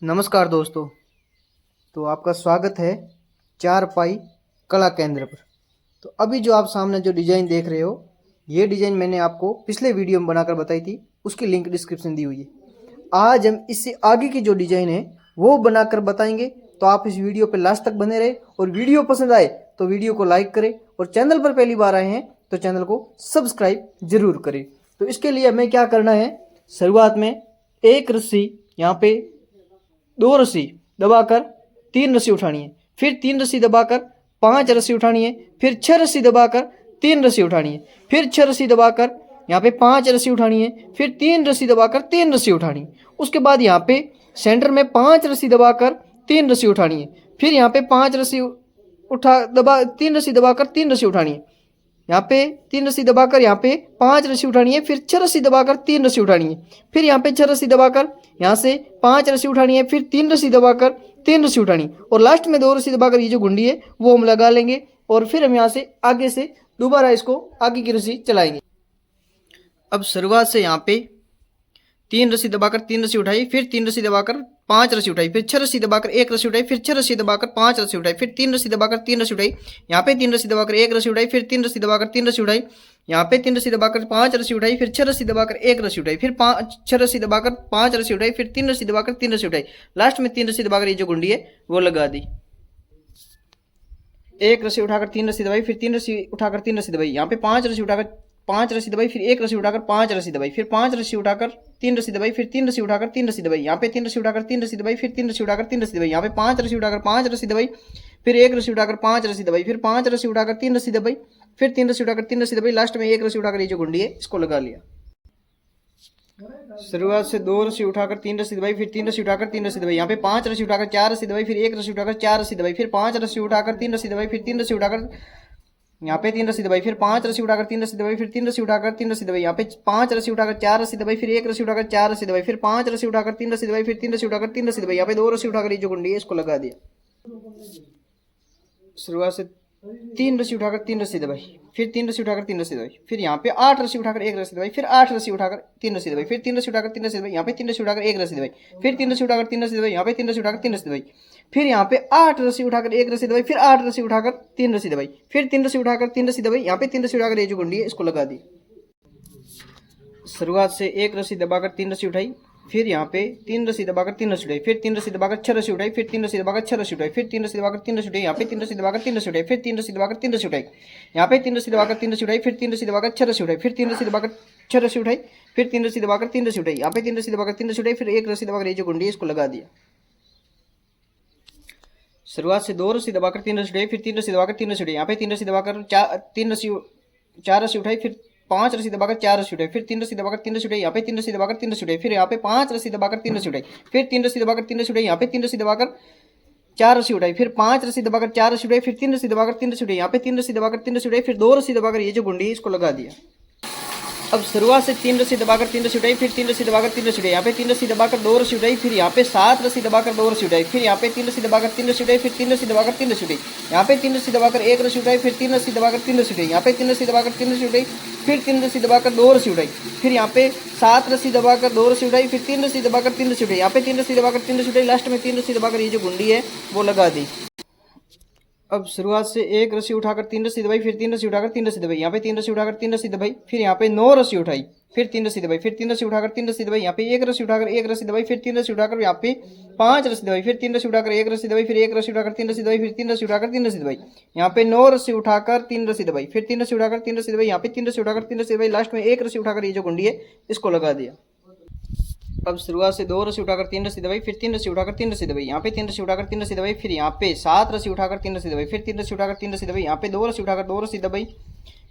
नमस्कार दोस्तों। तो आपका स्वागत है चारपाई कला केंद्र पर। तो अभी जो आप सामने जो डिज़ाइन देख रहे हो, ये डिज़ाइन मैंने आपको पिछले वीडियो में बनाकर बताई थी, उसकी लिंक डिस्क्रिप्शन दी हुई है। आज हम इससे आगे की जो डिज़ाइन है वो बनाकर बताएंगे। तो आप इस वीडियो पर लास्ट तक बने रहे और वीडियो पसंद आए तो वीडियो को लाइक करें और चैनल पर पहली बार आए हैं तो चैनल को सब्सक्राइब जरूर करें। तो इसके लिए हमें क्या करना है, शुरुआत में एक रस्सी यहाँ पे 2 रस्सी दबाकर 3 रस्सी उठानी है, फिर 3 रस्सी दबाकर 5 रस्सी उठानी है, फिर 6 रस्सी दबाकर 3 रस्सी उठानी है, फिर 6 रस्सी दबाकर यहाँ पे 5 रस्सी उठानी है, फिर 3 रस्सी दबाकर 3 रस्सी उठानी है। उसके बाद यहाँ पे सेंटर में 5 रस्सी दबाकर 3 रस्सी उठानी है, फिर यहाँ पे 5 रस्सी उठा दबा 3 रस्सी दबाकर 3 रस्सी उठानी है, यहाँ पे 3 रस्सी दबाकर यहाँ पे 5 रस्सी उठानी है, फिर 6 रस्सी दबाकर 3 रस्सी उठानी है, फिर यहाँ पे 6 रस्सी दबाकर यहाँ से 5 रस्सी उठानी है, फिर 3 रस्सी दबाकर 3 रस्सी उठानी और लास्ट में 2 रस्सी दबाकर ये जो गुंडी है वो हम लगा लेंगे और फिर हम यहाँ से आगे से दोबारा इसको आगे की रस्सी चलाएंगे। अब शुरुआत से यहाँ पे 3 रस्सी दबाकर 3 रस्सी उठाई, फिर 3 रस्सी दबाकर 5 रस्सी उठाई, फिर 6 रस्सी दबाकर 1 रस्सी उठाई, फिर 6 रस्सी दबाकर 5 रस्सी उठाई, फिर 3 रस्सी दबाकर 3 रस्सी उठाई, यहाँ पे 3 रस्सी दबाकर 1 रस्सी उठाई, फिर 3 रस्सी दबाकर 3 रस्सी उठाई, यहाँ पे 3 रस्सी दबाकर 5 रस्सी उठाई, फिर 6 रस्सी दबाकर 1 रस्सी उठाई, फिर 6 रस्सी दबाकर 5 रस्सी उठाई, फिर 3 रस्सी दबाकर 3 रस्सी उठाई, लास्ट में 3 रस्सी दबाकर ये जो गुंडी है वो लगा दी। 1 रस्सी उठाकर 3 रस्सी दबाई, फिर 3 रस्सी उठाकर 3 रस्सी दबाई, यहाँ पे 5 रस्सी उठाकर 5 रस्सी दबाई, फिर 1 रस्सी उठाकर 5 रस्सी दबाई, फिर 5 रस्सी उठाकर 3 रस्सी दबाई, फिर 3 रस्सी उठाकर 3 रस्सी दबाई, यहाँ पे 3 रस्सी उठाकर 3 रस्सी दबाई, फिर 3 रस्सी उठाकर 3 रस्सी दबाई, यहाँ पे 5 रस्सी उठाकर 5 रस्सी दबाई, फिर 1 रस्सी उठाकर 5 रस्सी दबाई, फिर 5 रस्सी उठाकर 3 रस्सी दबाई, फिर 3 रस्सी उठाकर 3 रस्सी दबाई, लास्ट में 1 रस्सी उठाकर ये जो गुंडी है इसको लगा लिया। शुरुआत से 2 रस्सी उठाकर 3 रस्सी दबाई, फिर 3 रस्सी उठाकर 3 रस्सी दबाई, यहाँ पे 5 रस्सी उठाकर 4 रस्सी दबाई, फिर 1 रस्सी उठाकर 4 रस्सी दबाई, फिर 5 रस्सी उठाकर 3 रस्सी दबाई, फिर 3 रस्सी उठाकर यहाँ पे 3 रस्सी दबाई, फिर 5 रस्सी उठाकर 3 रस्सी दबाई, फिर 3 रस्सी उठाकर 3 रस्सी दबाई, यहाँ पे 5 रस्सी उठाकर 4 रस्सी दबाई, फिर 1 रस्सी उठाकर 4 रस्सी दबाई, फिर 5 रस्सी उठाकर 3 रस्सी दबाई, फिर 3 रस्सी उठाकर 3 रस्सी दबाई, यहाँ पे 2 रस्सी उठाकर ये जो गुंडी है इसको लगा दिया। शुरुआत से 3 रस्सी उठाकर 3 रस्सी दबाई, फिर 3 रस्सी उठाकर 3 रस्सी दबाई, फिर यहाँ पे 8 रस्सी उठाकर 1 रस्सी दबाई, फिर 8 रस्सी उठाकर 3 रस्सी दबाई, फिर 3 रस्सी उठाकर 3 रस्सी दबाई, यहाँ पे 3 रस्सी उठाकर 1 रस्सी दबाई, फिर 3 रस्सी उठाकर 3 रस्सी दबाई, यहाँ पे 3 रस्सी उठाकर 3 रस्सी दबाई, फिर यहाँ पे 8 रस्सी उठाकर 1 रस्सी दबाई, फिर 8 रस्सी उठाकर 3 रस्सी दबाई, फिर 3 रस्सी उठाकर 3 रस्सी दबाई, यहाँ पे 3 रस्सी उठाकर ये जो गुंडी है इसको लगा दी। शुरुआत से 1 रस्सी दबाकर 3 रस्सी उठाई, फिर यहाँ पे 3 रस्सी दबाकर 3 रस्सी उठाई, फिर 3 रस्सी दबाकर 6 रस्सी उठाई, फिर 3 रस्सी दबाकर 6 रस्सी उठाई, फिर 3 रस्सी दबाकर 3 रस्सी उठाई, यहाँ पे 3 रस्सी दबाकर 3 रस्सी उठाई, फिर 3 रस्सी दबाकर 3 रस्सी उठाई, यहाँ पे 3 रस्सी दबाकर 3 रस्सी उठाई, फिर 3 रस्सी दबाकर 6 रस्सी उठाई, फिर 3 रस्सी दबाकर 6 रस्सी उठाई, फिर 3 रस्सी दबाकर 3 रस्सी उठाई, यहाँ पे 3 रस्सी दबाकर 3 रस्सी उठाई, फिर 1 रस्सी दबाकर ये जो गुंडी है इसको लगा दिया। शुरुआत से 2 रस्सी दबाकर 3 रस्सी उठाई, फिर 3 रस्सी दबाकर 3 रस्सी उठाई, यहाँ पे 3 रस्सी दबाकर 4 रस्सी उठाई, फिर 5 रस्सी दबाकर 4 रस्सी उठाई, फिर 3 रस्सी दबाकर 3 रस्सी उठाई, यहाँ पे 3 रस्सी दबाकर 3 रस्सी उठाई, फिर यहाँ पे 5 रस्सी दबाकर 3 रस्सी उठाई, फिर 3 रस्सी दबाकर 3 रस्सी उठाई, यहाँ पे 3 रस्सी दबाकर 4 रस्सी उठाई, फिर 5 रस्सी दबाकर 4 रस्सी उठाई, फिर 3 रस्सी दबाकर 3 रस्सी उठाई, यहाँ पे 3 रस्सी दबाकर 3 रस्सी उठाई, फिर 2 रस्सी दबाकर ये जो गुंडी है इसको लगा दिया। अब शुरुआत से 3 रस्सी दबाकर 3 रस्सी उठाई, फिर 3 रस्सी दबाकर 3 रस्सी उठाई, यहाँ पे 3 रस्सी दबाकर 2 रस्सी उठाई, फिर यहाँ पे 7 रस्सी दबाकर 2 रस्सी उठाई, फिर यहाँ पे 3 रस्सी दबाकर 3 रस्सी उठाई, फिर 3 रस्सी दबाकर 3 रस्सी उठाई, यहाँ पे 3 रस्सी दबाकर 1 रस्सी उठाई, फिर 3 रस्सी दबाकर 3 रस्सी उठाई, यहाँ पे 3 रस्सी दबाकर 3 रस्सी उठाई, फिर 3 रस्सी दबाकर 2 रस्सी उठाई, फिर यहाँ पे 7 रस्सी दबाकर 2 रस्सी उठाई, फिर 3 रस्सी दबाकर 3 रस्सी उठाई, यहाँ पे 3 रस्सी दबाकर 3 रस्सी उठाई, लास्ट में 3 रस्सी दबाकर ये जो गुंडी है वो लगा दी। अब शुरुआत से 1 रस्सी उठाकर 3 रस्सी दबाई, फिर 3 रस्सी उठाकर 3 रस्सी दबाई, यहाँ पे 3 रस्सी उठाकर 3 रस्सी दबाई, फिर यहाँ पे 9 रस्सी उठाई, फिर 3 रस्सी दबाई, फिर 3 रस्सी उठाकर 3 रस्सी दबाई, यहाँ पे 1 रस्सी उठाकर 1 रस्सी दबाई, फिर 3 रस्सी उठाकर यहाँ पे 5 रस्सी दबाई, फिर 3 रस्सी उठाकर 1 रस्सी दबाई, फिर 1 रस्सी उठाकर 3 रस्सी दबाई, फिर 3 रस्सी उठाकर 3 रस्सी दबाई, यहाँ पे 9 रस्सी उठाकर 3 रस्सी दबाई, फिर 3 रस्सी उठाकर 3 रस्सी दबाई, यहाँ पे 3 रस्सी उठाकर 3 रस्सी दबाई, लास्ट में 1 रस्सी उठाकर ये जो गुंडी है इसको लगा दिया। अब शुरुआत से 2 रस्सी उठाकर 3 रस्सी दबाई, फिर 3 रस्सी उठाकर 3 रस्सी दबाई, यहाँ पे 3 रस्सी उठाकर 3 रस्सी दबाई, फिर यहाँ पे 7 रस्सी उठाकर 3 रस्सी दबाई, फिर 3 रस्सी उठाकर 3 रस्सी दबाई, यहाँ पे 2 रस्सी उठाकर 2 रस्सी दबाई,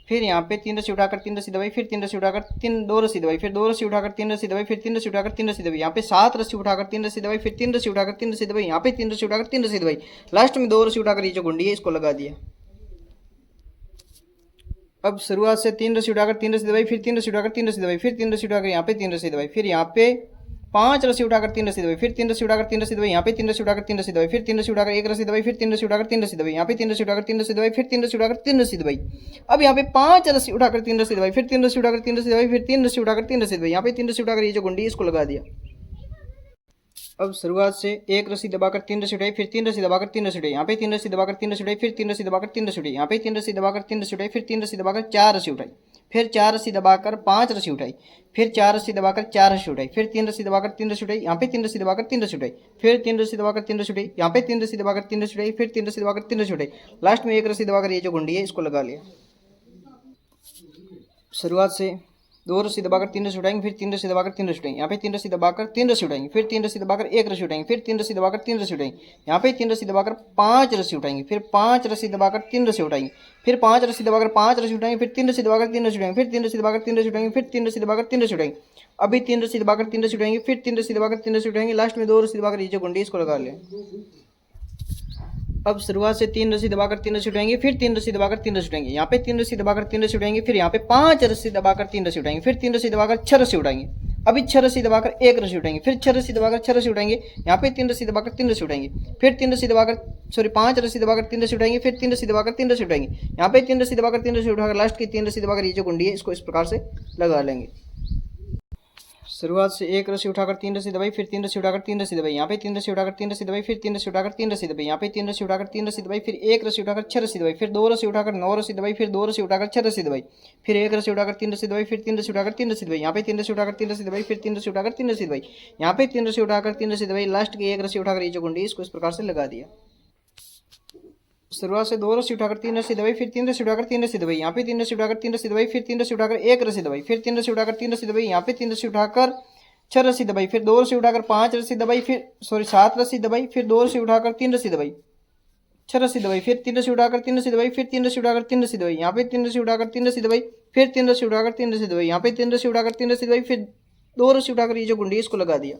फिर यहाँ पे 3 रस्सी उठाकर 3 रस्सी दबाई, फिर 3 रस्सी उठाकर 2 रस्सी दबाई, फिर 2 रस्सी उठाकर 3 रस्सी दबाई, फिर 3 रस्सी उठाकर 3 रस्सी दबाई, यहाँ पे 7 रस्सी उठाकर 3 रस्सी दबाई, फिर 3 रस्सी उठाकर 3 रस्सी दबाई, यहाँ पे 3 रस्सी उठाकर 3 रस्सी दबाई, लास्ट में 2 रस्सी उठाकर ये जो गुंडी है इसको लगा दिया। अब शुरुआत से 3 रस्सी उठाकर 3 रस्सी दबाई, फिर 3 रस्सी उठाकर 3 रस्सी दबाई, फिर 3 रस्सी उठाकर यहाँ पे 3 रस्सी दबाई, फिर यहाँ पे 5 रस्सी उठाकर 3 रस्सी दबाई, फिर 3 रस्सी उठाकर 3 रस्सी दबाई, यहाँ पे 3 रस्सी उठाकर 3 रस्सी दबाई, फिर 3 रस्सी उठाकर 1 रस्सी दबाई, फिर 3 रस्सी उठाकर 3 रस्सी दबाई, यहाँ पे 3 रस्सी उठाकर 3 रस्सी दबाई, फिर 3 रस्सी उठाकर 3 रस्सी दबाई। अब यहाँ पे 5 रस्सी उठाकर 3 रस्सी दबाई, फिर 3 रस्सी उठाकर 3 रस्सी दबाई, फिर 3 रस्सी उठाकर 3 रस्सी दबाई, यहाँ पे 3 रस्सी उठाकर ये जो गुंडी इसको लगा दिया। अब शुरुआत से एक रस्सी दबाकर तीन रस्सी उठाई, फिर तीन रस्सी दबाकर तीन रस्सी उठाई, यहाँ पे तीन रस्सी दबाकर तीन रस्सी उठाई, फिर तीन रस्सी दबाकर तीन रस्सी उठाई, यहाँ पे तीन रस्सी दबाकर तीन रस्सी उठाई, फिर तीन रस्सी दबाकर चार रस्सी उठाई, फिर चार रस्सी दबाकर पांच रस्सी उठाई, फिर चार रस्सी दबाकर चार रस्सी उठाई, फिर तीन रस्सी दबाकर तीन रस्सी उठाई, यहाँ पे तीन रस्सी दबाकर तीन रस्सी उठाई, फिर तीन रस्सी दबाकर तीन रस्सी उठाई, यहाँ पे तीन रस्सी दबाकर तीन रस्सी उठाई, फिर तीन रस्सी दबाकर तीन रस्सी उठाई, लास्ट में एक रस्सी दबाकर ये जो गुंडी है इसको लगा लिया। शुरुआत से दो रस्सी दबाकर तीन रस्सी उठाएंगे, फिर तीन रस्सी दबाकर तीन रस्सी उठाएंगे, यहाँ पे तीन रस्सी दबाकर तीन रस्सी उठाएंगे, फिर तीन रस्सी दबाकर एक रस्सी उठाएंगे, फिर तीन रस्सी दबाकर तीन रस्सी उठाएंगे, यहाँ पे तीन रस्सी दबाकर पांच रस्सी उठाएंगे, फिर पांच रस्सी दबाकर तीन रस्सी उठाएंगे, फिर पांच रस्सी दबाकर पांच रस्सी उठाएंगे, फिर तीन रस्सी दबाकर तीन रस्सी उठाएंगे, फिर तीन रस्सी दबाकर तीन रस्सी उठाएंगे, फिर तीन रस्सी दबाकर तीन रस्सी उठाएंगे, अभी तीन रस्सी दबाकर तीन रस्सी उठाएंगे, फिर तीन रस्सी दबाकर तीन रस्सी उठाएंगे, लास्ट में दो रस्सी दबाकर ये जो गुंडी इसको लगा लें। अब शुरुआत से तीन रस्सी दबाकर तीन रस्सी उठाएंगे, फिर तीन रस्सी दबाकर तीन रस्सी उठाएंगे, यहाँ पे तीन रस्सी दबाकर तीन रस्सी उठाएंगे, फिर यहाँ पे पांच रस्सी दबाकर तीन रस्सी उठाएंगे, फिर तीन रस्सी दबाकर छह रस्सी उठाएंगे, अभी छह रस्सी दबाकर एक रस्सी उठाएंगे, फिर छह रस्सी दबाकर छह रस्सी उठाएंगे, यहाँ पे तीन रस्सी दबाकर तीन रस्सी उठाएंगे, फिर तीन रस्सी दबाकर पांच रस्सी दबाकर तीन रस्सी उठाएंगे, फिर तीन रस्सी दबाकर तीन रस्सी उठाएंगे, यहाँ पे तीन रस्सी दबाकर तीन रस्सी उठाकर लास्ट की तीन रस्सी दबाकर ये जो गुंडी है इसको इस प्रकार से लगा लेंगे। शुरुआत से एक रस्सी उठाकर तीन रस्सी दबाई, फिर तीन रस्सी उठाकर तीन रस्सी दबाई, यहाँ पे तीन रस्सी उठाकर तीन रस्सी दबाई, फिर तीन रस्सी उठाकर तीन रस्सी दबाई, यहाँ पे तीन रस्सी उठाकर तीन रस्सी दबाई, फिर एक रस्सी उठाकर छह रस्सी दबाई, फिर दो रस्सी उठाकर नौ रस्सी दबाई, फिर दो रस्सी उठाकर छह रस्सी दबाई, फिर एक रस्सी उठाकर तीन रस्सी दबाई, फिर तीन रस्सी उठाकर तीन रस्सी दबाई, यहाँ पे तीन रस्सी उठाकर तीन रस्सी दबाई, फिर तीन रस्सी उठाकर तीन रस्सी दबाई, यहाँ पे तीन रस्सी उठाकर तीन रस्सी दबाई, लास्ट की एक रस्सी उठाकर ये जो गुंडी इसको इस प्रकार से लगा दिया। शुरुआत से दो रस्सी उठाकर तीन रस्सी दबाई, फिर तीन रस्सी उठाकर तीन रस्सी दबाई, यहाँ पे तीन रस्सी उठाकर तीन रस्सी दबाई, फिर तीन रस्सी उठाकर एक रस्सी दबाई, फिर तीन रस्सी उठाकर तीन रस्सी दबाई, यहाँ पे तीन रस्सी उठाकर छह रस्सी दबाई, फिर दो रस्सी उठाकर पांच रस्सी दबाई, फिर सात रस्सी दबाई, फिर दो रस्सी उठाकर तीन रस्सी दबाई, छह रस्सी दबाई, फिर तीन रस्सी उठाकर तीन रस्सी दबाई, फिर तीन रस्सी उठाकर तीन रस्सी दबाई, यहाँ पे तीन रस्सी उठाकर तीन रस्सी दबाई, फिर तीन रस्सी उठाकर तीन रस्सी दबाई, यहाँ पे तीन रस्सी उठाकर तीन रस्सी दबाई, फिर दो रस्सी उठाकर ये जो गुंडी इसको लगा दिया।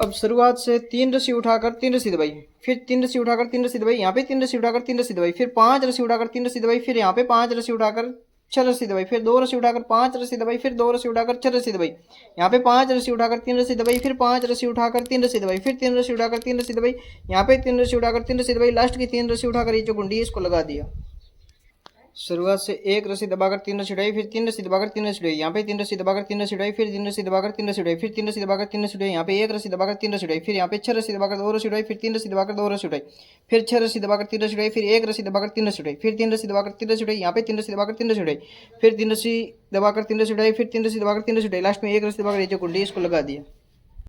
अब शुरुआत से तीन रस्सी उठाकर तीन रस्सी दबाई, फिर तीन रस्सी उठाकर तीन रस्सी दबाई, यहाँ पे तीन रस्सी उठाकर तीन रस्सी दबाई, फिर पांच रस्सी उठाकर तीन रस्सी दबाई, फिर यहाँ पे पांच रस्सी उठाकर छह रस्सी दबाई, फिर दो रस्सी उठाकर पांच रस्सी दबाई, फिर दो रस्सी उठाकर छह रस्सी दबाई, यहाँ पे पांच रस्सी उठाकर तीन रस्सी दबाई, फिर पांच रस्सी उठाकर तीन रस्सी दबाई, फिर तीन रस्सी उठाकर तीन रस्सी दबाई, यहाँ पे तीन रस्सी उठाकर तीन रस्सी दबाई, लास्ट की तीन रस्सी उठाकर ये जो गुंडी है इसको लगा दिया। शुरुआत से एक रस्सी दबाकर तीन रस्सी उठाई, फिर तीन रस्सी दबाकर तीन रस्सी उठाई, यहाँ पे तीन रस्सी दबाकर तीन रस्सी उठाई, फिर तीन रस्सी दबाकर तीन रस्सी उठाई, फिर तीन रस्सी दबाकर तीन रस्सी उठाई, यहाँ पे एक रस्सी दबाकर तीन रस्सी उठाई, फिर यहाँ पे छह रस्सी दबाकर दो रस्सी उठाई, फिर तीन रस्सी दबाकर दो रस्सी उठाई, फिर छह रस्सी दबाकर तीन रस्सी उठाई, फिर एक रस्सी दबाकर तीन रस्सी उठाई, फिर तीन रस्सी दबाकर तीन रस्सी उठाई, यहाँ पे तीन रस्सी दबाकर तीन रस्सी उठाई, फिर तीन रस्सी दबाकर तीन रस्सी उठाई, फिर तीन रस्सी दबाकर तीन रस्सी उठाई, लास्ट में एक रस्सी दबाकर ये जो गुंडी इसको लगा दिया।